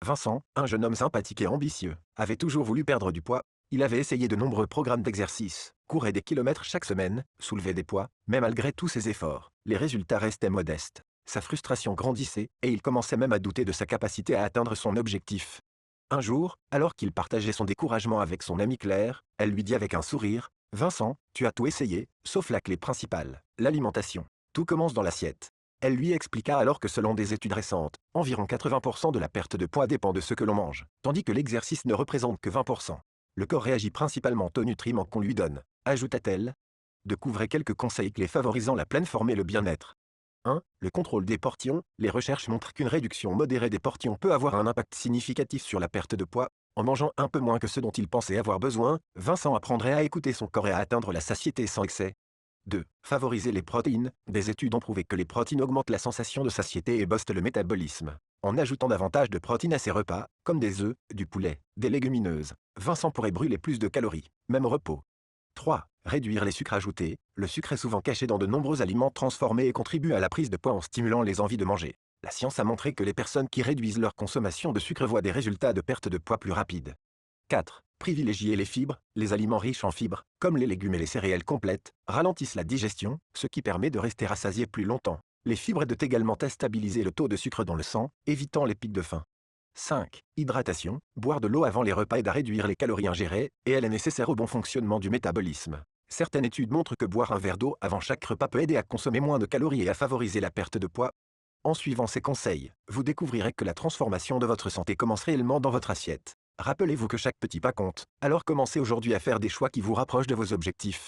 Vincent, un jeune homme sympathique et ambitieux, avait toujours voulu perdre du poids. Il avait essayé de nombreux programmes d'exercice, courait des kilomètres chaque semaine, soulevait des poids, mais malgré tous ses efforts, les résultats restaient modestes. Sa frustration grandissait, et il commençait même à douter de sa capacité à atteindre son objectif. Un jour, alors qu'il partageait son découragement avec son amie Claire, elle lui dit avec un sourire, « Vincent, tu as tout essayé, sauf la clé principale, l'alimentation. Tout commence dans l'assiette. » Elle lui expliqua alors que selon des études récentes, environ 80% de la perte de poids dépend de ce que l'on mange, tandis que l'exercice ne représente que 20%. Le corps réagit principalement aux nutriments qu'on lui donne, ajouta-t-elle. Découvrez quelques conseils clés favorisant la pleine forme et le bien-être. 1. Le contrôle des portions. Les recherches montrent qu'une réduction modérée des portions peut avoir un impact significatif sur la perte de poids. En mangeant un peu moins que ce dont il pensait avoir besoin, Vincent apprendrait à écouter son corps et à atteindre la satiété sans excès. 2. Favoriser les protéines. Des études ont prouvé que les protéines augmentent la sensation de satiété et boostent le métabolisme. En ajoutant davantage de protéines à ses repas, comme des œufs, du poulet, des légumineuses, Vincent pourrait brûler plus de calories, même au repos. 3. Réduire les sucres ajoutés. Le sucre est souvent caché dans de nombreux aliments transformés et contribue à la prise de poids en stimulant les envies de manger. La science a montré que les personnes qui réduisent leur consommation de sucre voient des résultats de perte de poids plus rapides. 4. Privilégier les fibres. Les aliments riches en fibres, comme les légumes et les céréales complètes, ralentissent la digestion, ce qui permet de rester rassasié plus longtemps. Les fibres aident également à stabiliser le taux de sucre dans le sang, évitant les pics de faim. 5. Hydratation. Boire de l'eau avant les repas aide à réduire les calories ingérées, et elle est nécessaire au bon fonctionnement du métabolisme. Certaines études montrent que boire un verre d'eau avant chaque repas peut aider à consommer moins de calories et à favoriser la perte de poids. En suivant ces conseils, vous découvrirez que la transformation de votre santé commence réellement dans votre assiette. Rappelez-vous que chaque petit pas compte, alors commencez aujourd'hui à faire des choix qui vous rapprochent de vos objectifs.